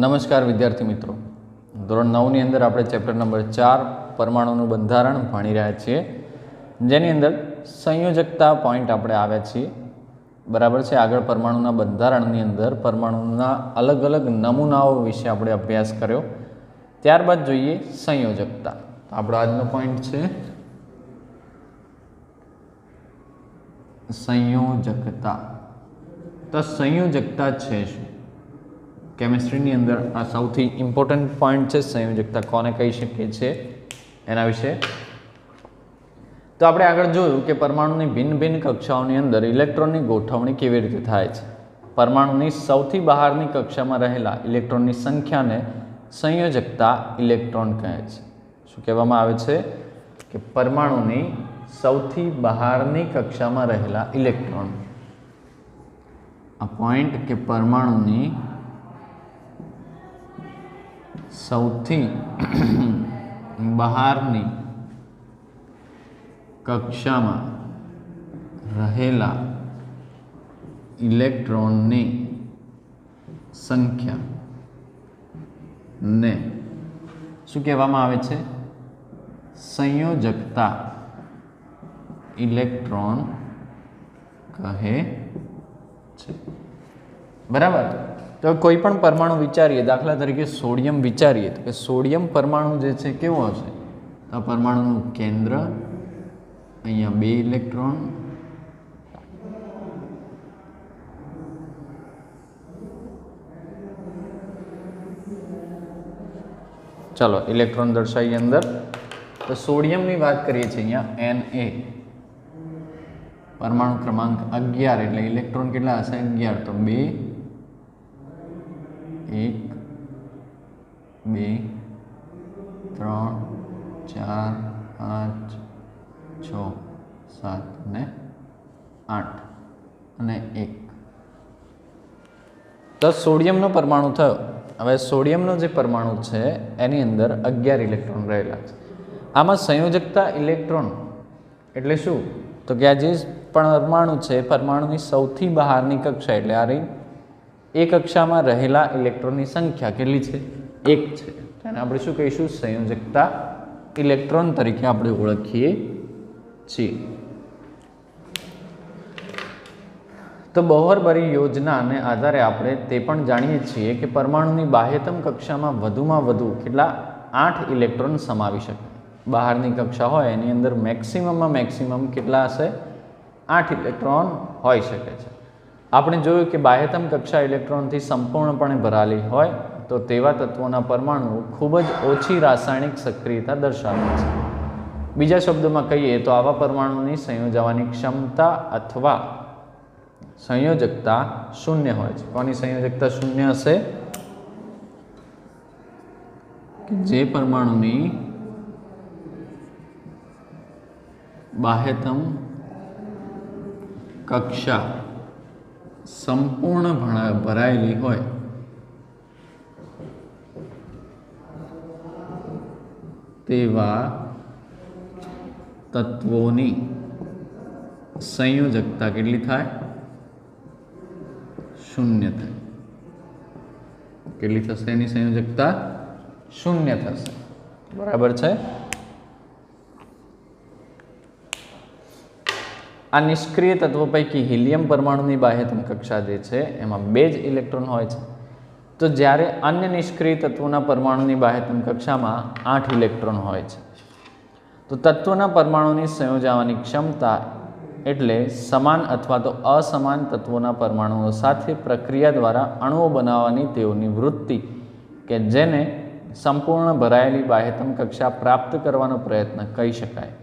નમસ્કાર વિદ્યાર્થી મિત્રો, ધોરણ 9ની અંદર આપણે ચેપ્ટર નંબર 4 પરમાણુનું બંધારણ ભણી રહ્યા છીએ, જેની અંદર સંયોજકતા પોઈન્ટ આપણે આવ્યા છીએ. બરાબર છે. આગળ પરમાણુના બંધારણની અંદર પરમાણુના અલગ અલગ નમૂનાઓ વિશે આપણે અભ્યાસ કર્યો. ત્યારબાદ જોઈએ સંયોજકતા. તો આપણો આજનો પોઈન્ટ છે સંયોજકતા. તો સંયોજકતા છે શું? કેમિસ્ટ્રીની અંદર આ સૌથી ઇમ્પોર્ટન્ટ પોઈન્ટ છે. સંયોજકતા કોને કહી શકીએ છીએ એના વિશે. તો આપણે આગળ જોયું કે પરમાણુની ભિન્ન ભિન્ન કક્ષાઓની અંદર ઇલેક્ટ્રોનની ગોઠવણી કેવી રીતે થાય છે. પરમાણુની સૌથી બહારની કક્ષામાં રહેલા ઇલેક્ટ્રોનની સંખ્યાને સંયોજકતા ઇલેક્ટ્રોન કહે છે. શું કહેવામાં આવે છે કે પરમાણુની સૌથી બહારની કક્ષામાં રહેલા ઇલેક્ટ્રોન, આ પોઈન્ટ કે પરમાણુની સૌથી બહારની કક્ષામાં રહેલા ઇલેક્ટ્રોનની સંખ્યાને શું કહેવામાં આવે છે? સંયોજકતા ઇલેક્ટ્રોન કહે છે. બરાબર. તો કોઈ પણ પરમાણુ વિચારીએ, દાખલા તરીકે સોડિયમ વિચારીએ, તો કે સોડિયમ પરમાણુ જે છે કેવો હશે? તો પરમાણુનું કેન્દ્ર, અહીંયા 2 ઇલેક્ટ્રોન, ચાલો ઇલેક્ટ્રોન દર્શાવીએ અંદર. તો સોડિયમની વાત કરીએ છીએ અહીંયા Na, પરમાણુ ક્રમાંક 11, એટલે ઇલેક્ટ્રોન કેટલા હશે? 11. તો 2 1 2 3 4 5 6 7 અને 8 અને 1. તો સોડિયમનો પરમાણુ થયો. હવે સોડિયમનો જે પરમાણુ છે એની અંદર 11 ઇલેક્ટ્રોન રહેલા છે. આમાં સંયોજકતા ઇલેક્ટ્રોન એટલે શું? તો કે આ જે પરમાણુ છે, પરમાણુની સૌથી બહારની કક્ષા, એટલે આ રહી એ કક્ષામાં રહેલા ઇલેક્ટ્રોનની સંખ્યા કેટલી છે? 1 છે. તેને આપણે શું કહીશું? સંયોજકતા ઇલેક્ટ્રોન તરીકે આપણે ઓળખીએ છીએ. તો બોહર-બરી યોજનાને આધારે આપણે તે પણ જાણીએ છીએ કે પરમાણુની બાહ્યતમ કક્ષામાં વધુમાં વધુ કેટલા? 8 ઇલેક્ટ્રોન સમાવી શકે. બહારની કક્ષા હોય એની અંદર મેક્સિમમમાં મેક્સિમમ કેટલા હશે? 8 ઇલેક્ટ્રોન હોઈ શકે છે. આપણે જોયું કે બાહ્યતમ કક્ષા ઇલેક્ટ્રોનથી સંપૂર્ણપણે ભરાયેલી હોય તો તેવા તત્વોના પરમાણુઓ ખૂબ જ ઓછી રાસાયણિક સક્રિયતા દર્શાવે છે. બીજા શબ્દોમાં કહીએ તો આવા પરમાણુની સંયોજવાની ક્ષમતા અથવા સંયોજકતા શૂન્ય હોય છે. કોની સંયોજકતા શૂન્ય હશે? જે પરમાણુની બાહ્યતમ કક્ષા સંપૂર્ણ ભરાયેલી હોય તેવા તત્વોની સંયોજકતા કેટલી થાય? શૂન્ય થાય. કેટલી થશે એની સંયોજકતા? શૂન્ય થશે. બરાબર છે. આ નિષ્ક્રિય તત્વો પૈકી હિલિયમ પરમાણુની બાહ્યતમ કક્ષા જે છે એમાં 2 જ ઇલેક્ટ્રોન હોય છે. તો જ્યારે અન્ય નિષ્ક્રિય તત્વોના પરમાણુની બાહ્યતમ કક્ષામાં 8 ઇલેક્ટ્રોન હોય છે. તો તત્વોના પરમાણુની સંયોજવાની ક્ષમતા એટલે સમાન અથવા તો અસમાન તત્વોના પરમાણુઓ સાથે પ્રક્રિયા દ્વારા અણુઓ બનાવવાની તેઓની વૃત્તિ કે જેને સંપૂર્ણ ભરાયેલી બાહ્યતમ કક્ષા પ્રાપ્ત કરવાનો પ્રયત્ન કહી શકાય.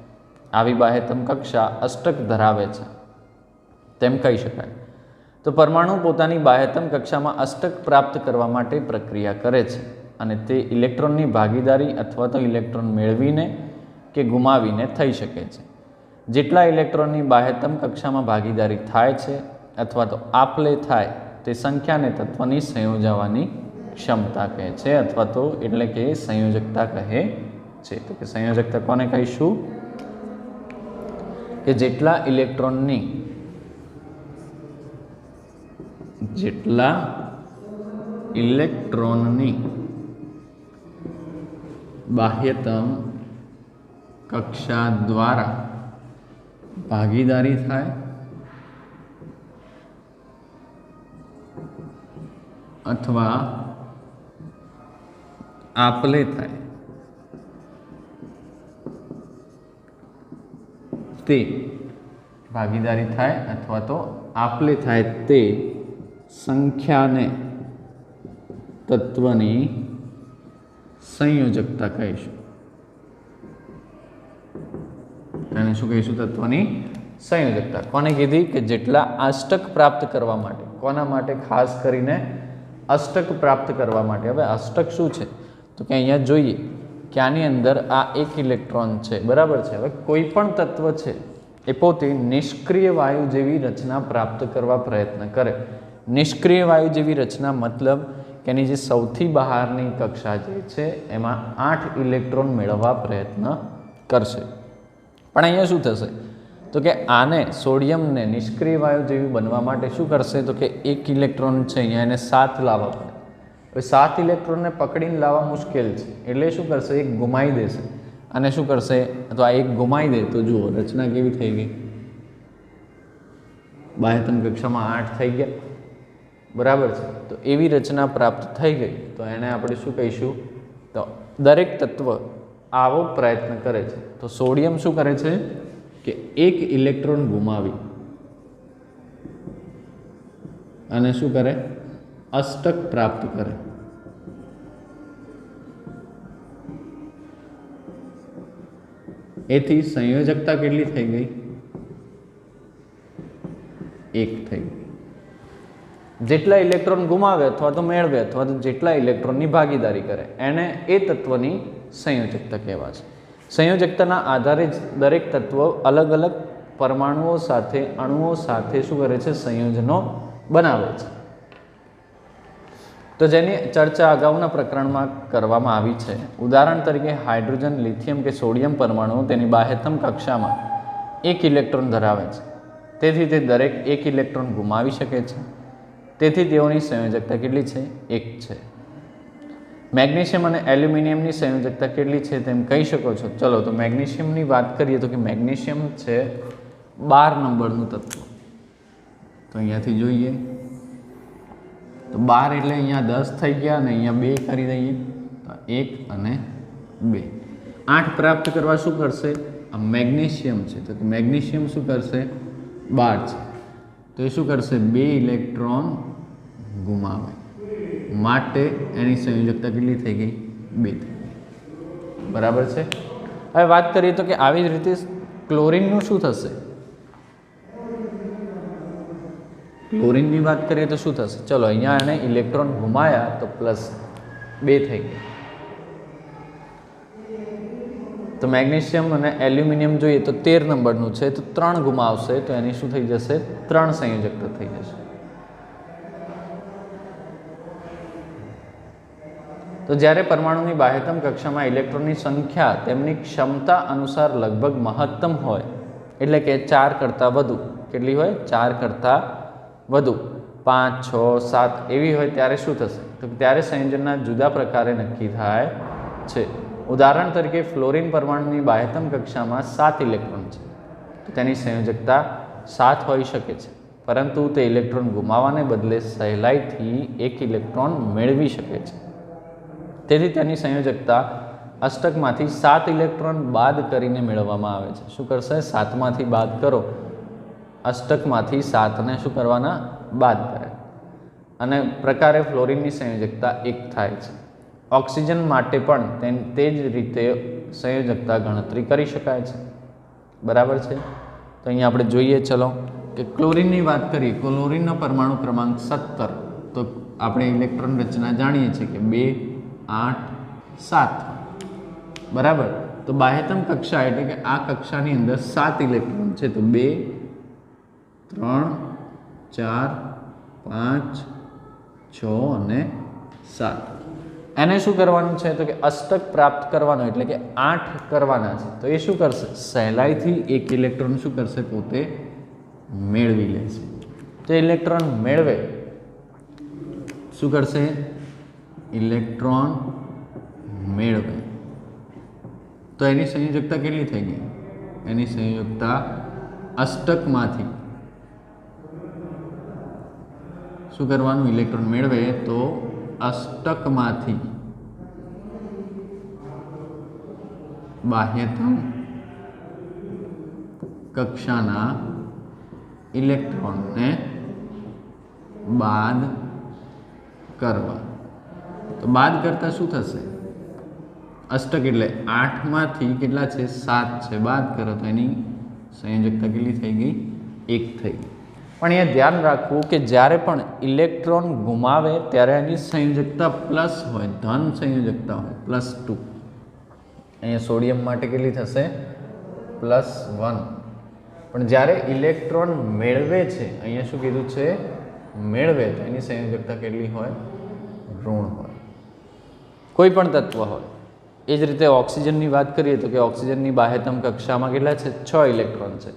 આવી બાહ્યતમ કક્ષા અષ્ટક ધરાવે છે તેમ કહી શકાય. તો પરમાણુ પોતાની બાહ્યતમ કક્ષામાં અષ્ટક પ્રાપ્ત કરવા માટે પ્રક્રિયા કરે છે અને તે ઇલેક્ટ્રોનની ભાગીદારી અથવા તો ઇલેક્ટ્રોન મેળવીને કે ગુમાવીને થઈ શકે છે. જેટલા ઇલેક્ટ્રોનની બાહ્યતમ કક્ષામાં ભાગીદારી થાય છે અથવા તો આપલે થાય તે સંખ્યાને તત્વની સંયોજવાની ક્ષમતા કહે છે અથવા તો એટલે કે સંયોજકતા કહે છે. તો કે સંયોજકતા કોને કહીશું? કે જેટલા ઇલેક્ટ્રોનની જેટલા ઇલેક્ટ્રોનની બાહ્યતમ કક્ષા દ્વારા ભાગીદારી થાય અથવા આપલે થાય તે ભાગીદારી થાય અથવા તો આપલે થાય તે સંખ્યાને તત્વની સંયોજકતા કહીશું. એને શું કહીશું? તત્વની સંયોજકતા. કોને કીધી? કે જેટલા અષ્ટક પ્રાપ્ત કરવા માટે. કોના માટે? ખાસ કરીને અષ્ટક પ્રાપ્ત કરવા માટે. હવે અષ્ટક શું છે? તો કે અહીંયા જોઈએ કે આની અંદર આ એક ઇલેક્ટ્રોન છે, બરાબર છે. હવે કોઈ પણ તત્વ છે એ પોતે નિષ્ક્રિય વાયુ જેવી રચના પ્રાપ્ત કરવા પ્રયત્ન કરે. નિષ્ક્રિય વાયુ જેવી રચના મતલબ કે એની જે સૌથી બહારની કક્ષા જે છે એમાં 8 ઇલેક્ટ્રોન મેળવવા પ્રયત્ન કરશે. પણ અહીંયા શું થશે? તો કે આને સોડિયમને નિષ્ક્રિય વાયુ જેવી બનવા માટે શું કરશે? તો કે એક ઇલેક્ટ્રોન છે અહીંયા એને 7 લાવવા પડે. હવે 7 ઇલેક્ટ્રોનને પકડીને લાવવા મુશ્કેલ છે, એટલે શું કરશે? એક ગુમાવી દેશે. અને શું કરશે? તો આ એક ગુમાવી દે તો જુઓ રચના કેવી થઈ ગઈ. બાહ્યતમ કક્ષામાં 8 થઈ ગયા, બરાબર છે. તો એવી રચના પ્રાપ્ત થઈ ગઈ તો એને આપણે શું કહીશું? તો દરેક તત્વ આવો પ્રયત્ન કરે છે. તો સોડિયમ શું કરે છે? કે એક ઇલેક્ટ્રોન ગુમાવી અને શું કરે? અષ્ટક પ્રાપ્ત કરે. એથી સંયોજકતા કેટલી થઈ ગઈ? 1 થઈ ગઈ. જેટલા ઇલેક્ટ્રોન ગુમાવે અથવા તો મેળવે અથવા તો જેટલા ઇલેક્ટ્રોનની ભાગીદારી કરે એને એ તત્વની સંયોજકતા કહેવાશે. સંયોજકતાના આધારે જ દરેક તત્વ અલગ અલગ પરમાણુઓ સાથે અણુઓ સાથે શું કરે છે? સંયોજનો બનાવે છે. તો જેની ચર્ચા અગાઉના પ્રકરણમાં કરવામાં આવી છે. ઉદાહરણ તરીકે હાઇડ્રોજન, લિથિયમ કે સોડિયમ પરમાણુઓ તેની બાહ્યતમ કક્ષામાં 1 ઇલેક્ટ્રોન ધરાવે છે. તેથી તે દરેક 1 ઇલેક્ટ્રોન ગુમાવી શકે છે. તેથી તેઓની સંયોજકતા કેટલી છે? 1 છે. મેગ્નેશિયમ અને એલ્યુમિનિયમની સંયોજકતા કેટલી છે તેમ કહી શકો છો? ચલો તો મેગ્નેશિયમની વાત કરીએ તો કે મેગ્નેશિયમ છે 12 નંબરનું તત્વ. તો અહીંયાથી જોઈએ તો 12 એટલે અહીંયા 10 થઈ ગયા અને અહીંયા 2 કરી દઈએ તો 1 અને 2. 8 પ્રાપ્ત કરવા શું કરશે? આ મેગ્નેશિયમ છે તો મેગ્નેશિયમ શું કરશે? 12 છે તો એ શું કરશે? 2 ઇલેક્ટ્રોન ગુમાવે. માટે એની સંયોજકતા કેટલી થઈ ગઈ? 2 થઈ ગઈ, બરાબર છે. હવે વાત કરીએ તો કે આવી જ રીતે ક્લોરીનનું શું થશે? ક્લોરીનની વાત કરીએ તો શું થશે? ચલો અહીંયા એને ઇલેક્ટ્રોન ગુમાયા તો +2 થઈ ગઈ. તો મેગ્નેશિયમ અને એલ્યુમિનિયમ જોઈએ તો 13 નંબરનું છે તો 3 ગુમાવશે તો એની શું થઈ જશે? 3 સંયોજકતા થઈ જશે. તો જ્યારે પરમાણુની બાહ્યતમ કક્ષામાં ઇલેક્ટ્રોનની સંખ્યા તેમની ક્ષમતા અનુસાર લગભગ મહત્તમ હોય એટલે કે 4 કરતાં વધુ. કેટલી હોય? 4 કરતાં વધુ, 5, 6, 7 એવી હોય ત્યારે શું થશે? તો ત્યારે સંયોજનના જુદા પ્રકારે નક્કી થાય છે. ઉદાહરણ તરીકે ફ્લોરિન પરમાણુની બાહ્યતમ કક્ષામાં 7 ઇલેક્ટ્રોન છે તો તેની સંયોજકતા 7 હોઈ શકે છે, પરંતુ તે ઇલેક્ટ્રોન ગુમાવવાને બદલે સહેલાઈથી 1 ઇલેક્ટ્રોન મેળવી શકે છે. તેથી તેની સંયોજકતા અષ્ટકમાંથી 7 ઇલેક્ટ્રોન બાદ કરીને મેળવવામાં આવે છે. શું કરશે? 7માંથી બાદ કરો. અષ્ટકમાંથી 7ને શું કરવાના? બાદ કરે. અને પ્રકારે ફ્લોરિનની સંયોજકતા 1 થાય છે. ઓક્સિજન માટે પણ તે જ રીતે સંયોજકતા ગણતરી કરી શકાય છે, બરાબર છે. તો અહીંયા આપણે જોઈએ ચલો કે ક્લોરીનની વાત કરીએ. ક્લોરીનનો પરમાણુ ક્રમાંક 17. તો આપણે ઇલેક્ટ્રોન રચના જાણીએ છીએ કે 2, 8, 7, બરાબર. તો બાહ્યતમ કક્ષા એટલે કે આ કક્ષાની અંદર 7 ઇલેક્ટ્રોન છે. તો 2, 3, 4, 5, 6 અને 7. એને શું કરવાનું છે? તો કે અષ્ટક પ્રાપ્ત કરવાનો એટલે કે 8 કરવાના છે. તો એ શું કરશે? સહેલાઈથી 1 ઇલેક્ટ્રોન શું કરશે? પોતે મેળવી લેશે. તો ઇલેક્ટ્રોન મેળવે શું કરશે? ઇલેક્ટ્રોન મેળવે તો એની સંયોજકતા કેટલી થઈ ગઈ? એની સંયોજકતા અષ્ટકમાંથી શું કરવાનું? ઇલેક્ટ્રોન મેળવે તો અષ્ટકમાંથી બાહ્યતમ કક્ષાના ઇલેક્ટ્રોનને બાદ કરવા. તો બાદ કરતા શું થશે? અષ્ટક એટલે 8માંથી કેટલા છે? 7 છે. બાદ કરો તો એની સંયોજકતા કેટલી થઈ ગઈ? 1 થઈ ગઈ. પણ એ ધ્યાન રાખવું કે જ્યારે પણ ઇલેક્ટ્રોન ગુમાવે ત્યારે એની સંયોજકતા પ્લસ હોય, ધન સંયોજકતા હોય, +2. અહીંયા સોડિયમ માટે કેટલી થશે? +1. પણ જ્યારે ઇલેક્ટ્રોન મેળવે છે, અહીંયા શું કીધું છે? મેળવે, તો એની સંયોજકતા કેટલી હોય? ઋણ હોય. કોઈ પણ તત્વ હોય. એ જ રીતે ઓક્સિજનની વાત કરીએ તો કે ઓક્સિજનની બાહ્યતમ કક્ષામાં કેટલા છે? 6 ઇલેક્ટ્રોન છે.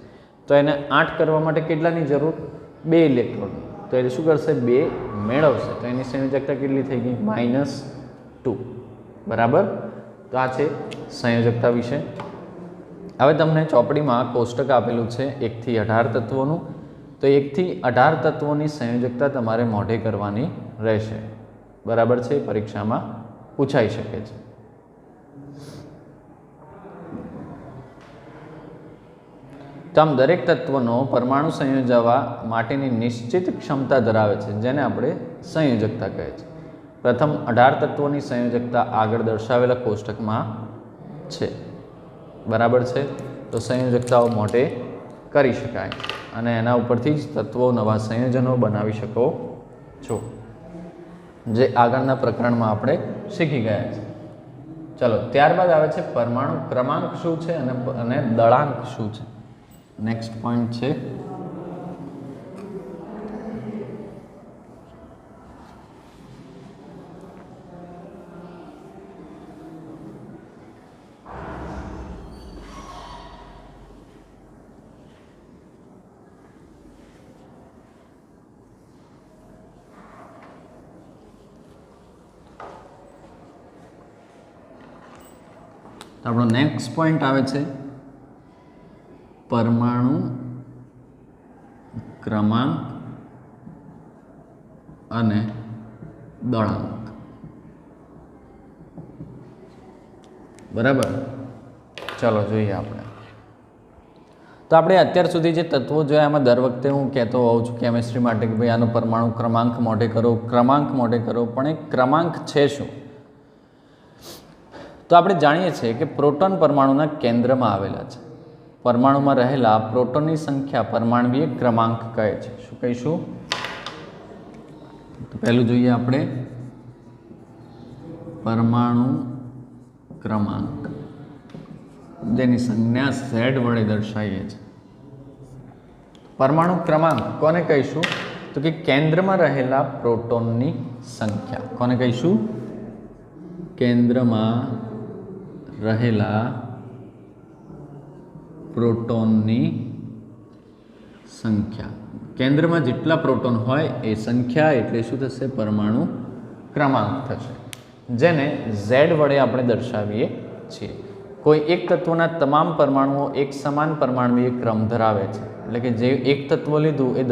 તો એને 8 કરવા માટે કેટલાની જરૂર? 2 ઇલેક્ટ્રોન. તો એ શું કરશે? 2 મેળવશે. તો એની સંયોજકતા કેટલી થઈ ગઈ? -2. બરાબર. તો આ છે સંયોજકતા વિશે. હવે તમને ચોપડીમાં કોષ્ટક આપેલું છે 1 થી 18 તત્વોનું. તો 1 થી 18 તત્વોની સંયોજકતા તમારે મોઢે કરવાની રહેશે. બરાબર છે. પરીક્ષામાં પૂછાઈ શકે છે. તો આમ દરેક તત્વનો પરમાણુ સંયોજવા માટેની નિશ્ચિત ક્ષમતા ધરાવે છે, જેને આપણે સંયોજકતા કહે છે. પ્રથમ 18 તત્વોની સંયોજકતા આગળ દર્શાવેલા કોષ્ટકમાં છે. બરાબર છે. તો સંયોજકતાઓ મોટે કરી શકાય અને એના ઉપરથી જ તત્વો નવા સંયોજનો બનાવી શકો છો, જે આગળના પ્રકરણમાં આપણે શીખી ગયા છે. ચલો, ત્યારબાદ આવે છે પરમાણુ ક્રમાંક શું છે અને દળાંક શું છે. નેક્સ્ટ પોઈન્ટ છે આપણો નેક્સ્ટ પોઈન્ટ આવે છે પરમાણુ ક્રમાંક અને દળાંક. બરાબર. ચલો જોઈએ આપણે. તો આપણે અત્યાર સુધી જે તત્વો જોયા એમાં દર વખતે હું કહેતો હોઉં છું કેમિસ્ટ્રી માટે કે ભાઈ આનો પરમાણુ ક્રમાંક મોઢે કરો, ક્રમાંક મોઢે કરો. પણ એ ક્રમાંક છે શું? તો આપણે જાણીએ છીએ કે પ્રોટોન પરમાણુના કેન્દ્રમાં આવેલા છે. પરમાણુમાં રહેલા પ્રોટોનની સંખ્યા પરમાણ્વીય ક્રમાંક કહે છે. શું કહીશું? તો પહેલું જોઈએ આપણે પરમાણુ ક્રમાંક, જેની સંજ્ઞા Z વડે દર્શાવીએ છીએ. પરમાણુ ક્રમાંક કોને કહીશું? તો કે કેન્દ્રમાં રહેલા પ્રોટોનની સંખ્યા. કોને કહીશું? કેન્દ્રમાં રહેલા પ્રોટોનની સંખ્યા. કેન્દ્રમાં જેટલા પ્રોટોન હોય એ સંખ્યા એટલે શું થશે? પરમાણુ ક્રમાંક થશે, જેને Z વડે આપણે દર્શાવીએ છીએ. કોઈ એક તત્વના તમામ પરમાણુઓ એક સમાન પરમાણુય ક્રમ ધરાવે છે. એટલે કે જે એક તત્વ લીધું એ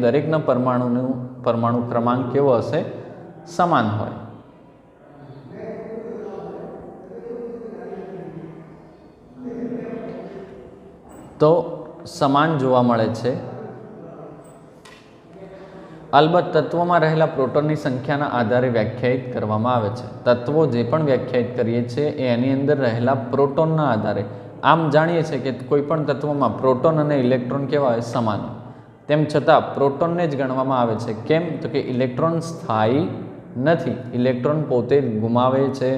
દરેકના પરમાણુ ક્રમાંક કેવો હશે? સમાન હોય. તો સમાન જોવા મળે છે. અલબત્ત તત્વોમાં રહેલા પ્રોટોનની સંખ્યાના આધારે વ્યાખ્યાયિત કરવામાં આવે છે. તત્વો જે પણ વ્યાખ્યાયિત કરીએ છીએ એ એની અંદર રહેલા પ્રોટોનના આધારે. આમ જાણીએ છીએ કે કોઈ પણ તત્વમાં પ્રોટોન અને ઇલેક્ટ્રોન કેવા હોય? સમાન. તેમ છતાં પ્રોટોનને જ ગણવામાં આવે છે. કેમ? તો કે ઇલેક્ટ્રોન સ્થાયી નથી. ઇલેક્ટ્રોન પોતે ગુમાવે છે.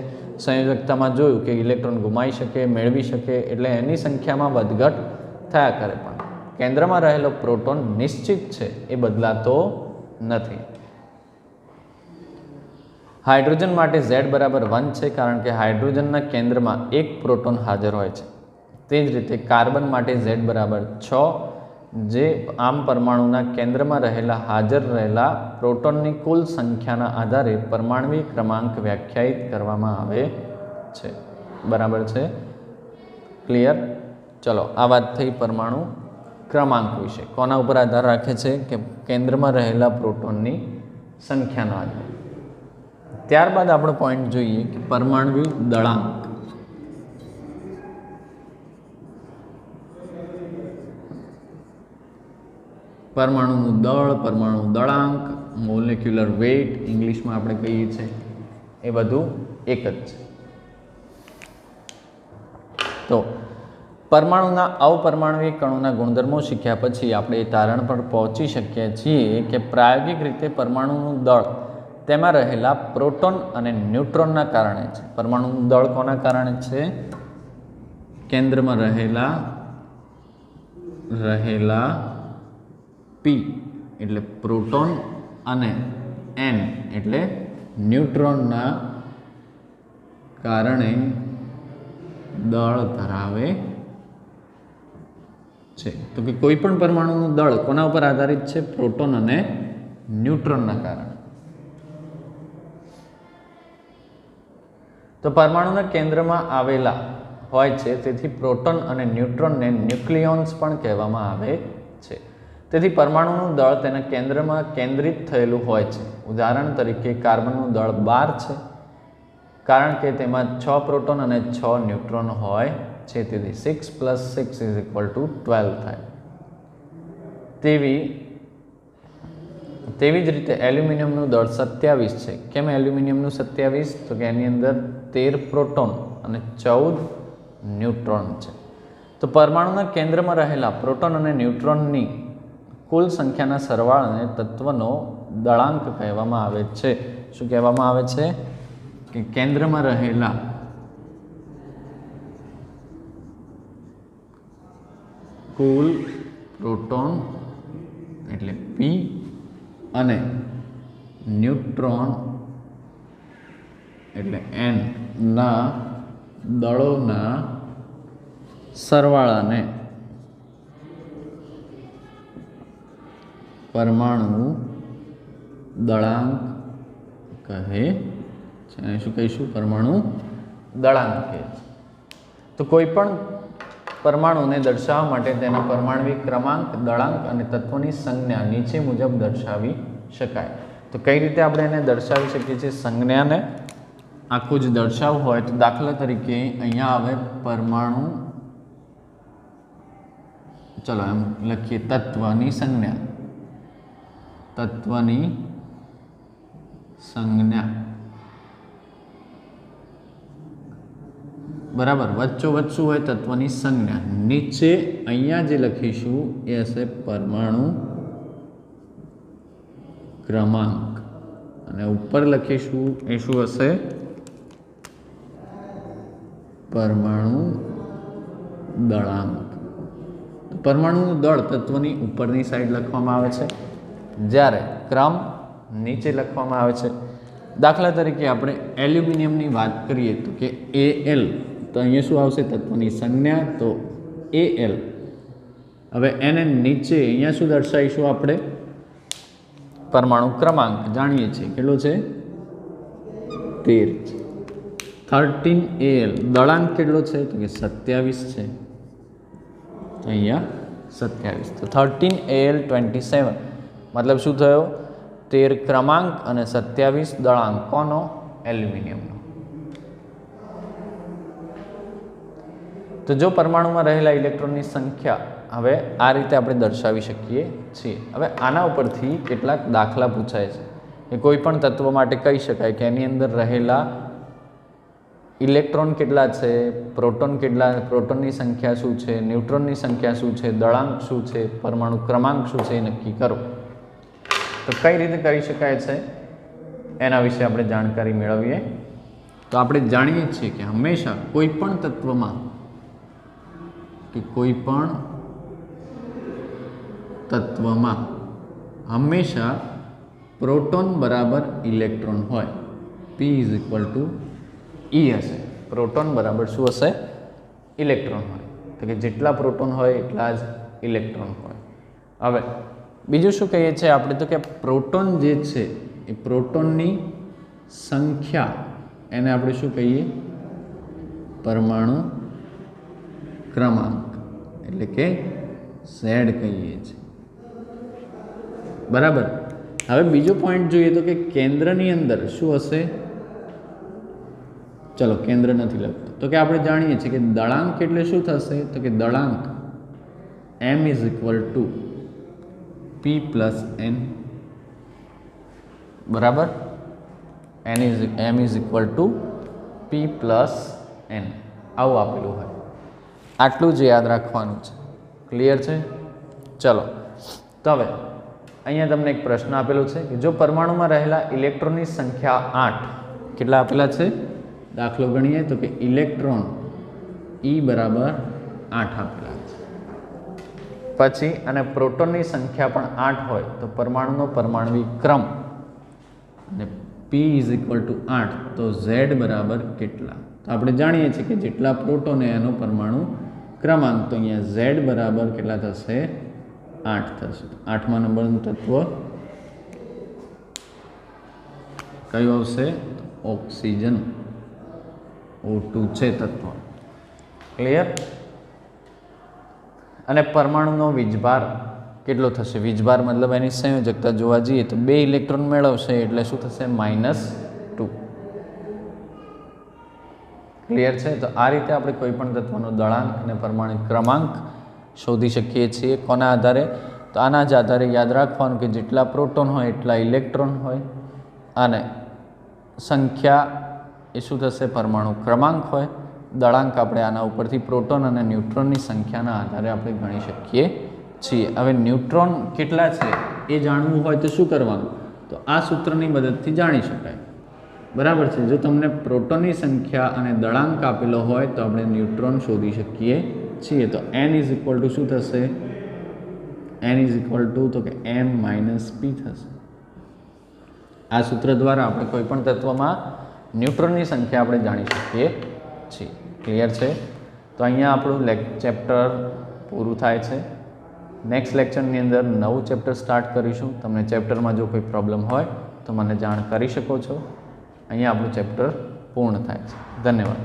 સંયોજકતામાં જોયું કે ઇલેક્ટ્રોન ગુમાવી શકે, મેળવી શકે, એટલે એની સંખ્યામાં વધઘટ થયા કરે. પણ કેન્દ્રમાં રહેલો પ્રોટોન નિશ્ચિત છે, એ બદલાતો નથી. હાઇડ્રોજન માટે Z બરાબર 1 છે, કારણ કે હાઇડ્રોજનના કેન્દ્રમાં એક પ્રોટોન હાજર હોય છે. તે જ રીતે કાર્બન માટે Z બરાબર 6, જે આમ પરમાણુના કેન્દ્રમાં રહેલા હાજર રહેલા પ્રોટોનની કુલ સંખ્યાના આધારે પરમાણ્વીય ક્રમાંક વ્યાખ્યાયિત કરવામાં આવે છે. બરાબર છે? ક્લિયર? ચલો, આ વાત થઈ પરમાણુ ક્રમાંક વિશે. કોના ઉપર આધાર રાખે છે? કે કેન્દ્રમાં રહેલા પ્રોટોનની સંખ્યાનો આધાર. ત્યારબાદ આપણો પોઈન્ટ જોઈએ કે પરમાણ્વીય દળાંક. પરમાણુનું દળ, પરમાણુ દળાંક, મોલેક્યુલર વેઇટ ઇંગ્લિશમાં આપણે કહીએ છીએ, એ બધું એક જ છે. તો પરમાણુના અવપરમાણુય કણોના ગુણધર્મો શીખ્યા પછી આપણે એ તારણ પર પહોંચી શકીએ છીએ કે પ્રાયોગિક રીતે પરમાણુનું દળ તેમાં રહેલા પ્રોટોન અને ન્યુટ્રોનના કારણે છે. પરમાણુનું દળ કોના કારણે છે? કેન્દ્રમાં રહેલા P એટલે પ્રોટોન અને N એટલે ન્યુટ્રોનના કારણે દળ ધરાવે છે. તો કે કોઈ પણ પરમાણુનું દળ કોના ઉપર આધારિત છે? પ્રોટોન અને ન્યુટ્રોનના કારણે. તો પરમાણુના કેન્દ્રમાં આવેલા હોય છે, તેથી પ્રોટોન અને ન્યુટ્રોનને ન્યુક્લિયોન્સ પણ કહેવામાં આવે છે. તેથી પરમાણુનું દળ તેના કેન્દ્રમાં કેન્દ્રિત થયેલું હોય છે. ઉદાહરણ તરીકે કાર્બનનું દળ 12 છે, કારણ કે તેમાં 6 પ્રોટોન અને 6 ન્યુટ્રોન હોય છે. તેથી 6 + 6 = 12 થાય. તેવી જ રીતે એલ્યુમિનિયમનું દળ 27 છે. કેમ એલ્યુમિનિયમનું 27? તો કે એની અંદર 13 પ્રોટોન અને 14 ન્યુટ્રોન છે. તો પરમાણુના કેન્દ્રમાં રહેલા પ્રોટોન અને ન્યુટ્રોનની કુલ સંખ્યાના સરવાળાને તત્વનો દળાંક કહેવામાં આવે છે. શું કહેવામાં આવે છે? કે કેન્દ્રમાં રહેલા કુલ પ્રોટોન એટલે P અને ન્યુટ્રોન એટલે N ના દળોના સરવાળાને પરમાણુ દળાંક કહે છે. અને શું કહીશું? પરમાણુ દળાંક કહે છે. તો કોઈ પણ પરમાણુને દર્શાવવા માટે તેના પરમાણ્વીય ક્રમાંક, દળાંક અને તત્વોની સંજ્ઞા નીચે મુજબ દર્શાવી શકાય. તો કઈ રીતે આપણે એને દર્શાવી શકીએ છીએ? સંજ્ઞાને આખું જ દર્શાવવું હોય તો દાખલા તરીકે અહીંયા આવે પરમાણુ, ચલો એમ લખીએ તત્વની સંજ્ઞા. તત્વની સંજ્ઞા બરાબર. વચ્ચોવચ્ચ શું હોય? તત્વની સંજ્ઞા. નીચે અહીંયા જે લખીશું એ હશે પરમાણુ ક્રમાંક અને ઉપર લખીશું એ શું હશે? પરમાણુ દળાંક. પરમાણુનું દળ તત્વની ઉપરની સાઈડ લખવામાં આવે છે, જ્યારે ક્રમ નીચે લખવામાં આવે છે. દાખલા તરીકે આપણે એલ્યુમિનિયમની વાત કરીએ તો કે Al, તો અહીંયા શું આવશે? તત્વની સંજ્ઞા, તો Al. હવે એને નીચે અહીંયા શું દર્શાવીશું આપણે? પરમાણુ ક્રમાંક જાણીએ છીએ કેટલો છે? 13 છે. 13 Al. દળાંક કેટલો છે? તો કે 27 છે. અહીંયા 27. તો 13 Al 27 મતલબ શું થયો? 13 ક્રમાંક અને 27 દળાંક. કોનો? એલ્યુમિનિયમનો. તો જો પરમાણુમાં રહેલા ઇલેક્ટ્રોનની સંખ્યા હવે આ રીતે આપણે દર્શાવી શકીએ છીએ. હવે આના ઉપરથી કેટલાક દાખલા પૂછાય છે કે કોઈ પણ તત્વ માટે કહી શકાય કે એની અંદર રહેલા ઇલેક્ટ્રોન કેટલા છે, પ્રોટોન કેટલા, પ્રોટોનની સંખ્યા શું છે, ન્યુટ્રોનની સંખ્યા શું છે, દળાંક શું છે, પરમાણુ ક્રમાંક શું છે એ નક્કી કરો. તો કઈ રીતે કરી શકાય છે એના વિશે આપણે જાણકારી મેળવીએ. તો આપણે જાણીએ છીએ કે હંમેશા કોઈ પણ તત્વમાં હંમેશા પ્રોટોન બરાબર ઇલેક્ટ્રોન હોય. P = E હશે. પ્રોટોન બરાબર શું હશે? ઇલેક્ટ્રોન હોય. તો કે જેટલા પ્રોટોન હોય એટલા જ ઇલેક્ટ્રોન હોય. હવે બીજું શું કહીએ છીએ આપણે તો કે પ્રોટોન જે છે એ પ્રોટોનની સંખ્યા એને આપણે શું કહીએ પરમાણુ ક્રમાંક એટલે કે Z કહીએ છીએ બરાબર। હવે બીજો પોઈન્ટ જોઈએ તો કે કેન્દ્રની અંદર શું હશે ચલો કેન્દ્ર નથી લખતો તો કે આપણે જાણીએ છીએ કે દળાંક એટલે શું થશે તો કે દળાંક m = p + n બરાબર m = p + n આવું આપેલું હોય આટલું જ યાદ રાખવાનું છે ક્લિયર છે ચલો તો હવે અહીંયા તમને એક પ્રશ્ન આપેલો છે કે જો પરમાણુમાં રહેલા ઇલેક્ટ્રોનની સંખ્યા 8 કેટલા આપેલા છે દાખલો ગણીએ તો કે ઇલેક્ટ્રોન E = 8 આપેલા છે પછી અને પ્રોટોનની સંખ્યા પણ 8 હોય તો પરમાણુનો પરમાણ્વીય ક્રમ અને p = 8 તો Z બરાબર કેટલા તો આપણે જાણીએ છીએ કે જેટલા પ્રોટોન એનો પરમાણુ ક્રમાંક તો અહીંયા Z બરાબર કેટલા થશે 8 થશે 8મા નંબરનું તત્વ કયું આવશે ઓક્સિજન O2 છે તત્વ ક્લિયર અને પરમાણુનો વીજભાર કેટલો થશે વીજભાર મતલબ એની સંયોજકતા જોવા જઈએ તો 2 ઇલેક્ટ્રોન મેળવશે એટલે શું થશે -2 ક્લિયર છે તો આ રીતે આપણે કોઈ પણ તત્વનો દળાંક અને પરમાણુ ક્રમાંક શોધી શકીએ છીએ કોના આધારે તો આના જ આધારે યાદ રાખવાનું કે જેટલા પ્રોટોન હોય એટલા ઇલેક્ટ્રોન હોય અને સંખ્યા એ શું થશે પરમાણુ ક્રમાંક હોય દળાંક આપણે આના ઉપરથી પ્રોટોન અને ન્યુટ્રોનની સંખ્યાના આધારે આપણે ગણી શકીએ છીએ હવે ન્યુટ્રોન કેટલા છે એ જાણવું હોય તો શું કરવાનું તો આ સૂત્રની મદદથી જાણી શકાય બરાબર છે જો તમને પ્રોટોનની સંખ્યા અને દળાંક આપેલો હોય તો આપણે ન્યુટ્રોન શોધી શકીએ છીએ તો n = શું થશે n = તો કે m - p થશે આ સૂત્ર દ્વારા આપણે કોઈ પણ તત્વમાં ન્યુટ્રોનની સંખ્યા આપણે જાણી શકીએ છીએ ક્લિયર છે તો અહીંયા આપણું ચેપ્ટર પૂરું થાય છે નેક્સ્ટ લેક્ચરની અંદર નવું ચેપ્ટર સ્ટાર્ટ કરીશું તમને ચેપ્ટરમાં જો કોઈ પ્રોબ્લેમ હોય તો મને જાણ કરી શકો છો અહીંયા આપણું ચેપ્ટર પૂર્ણ થાય છે ધન્યવાદ।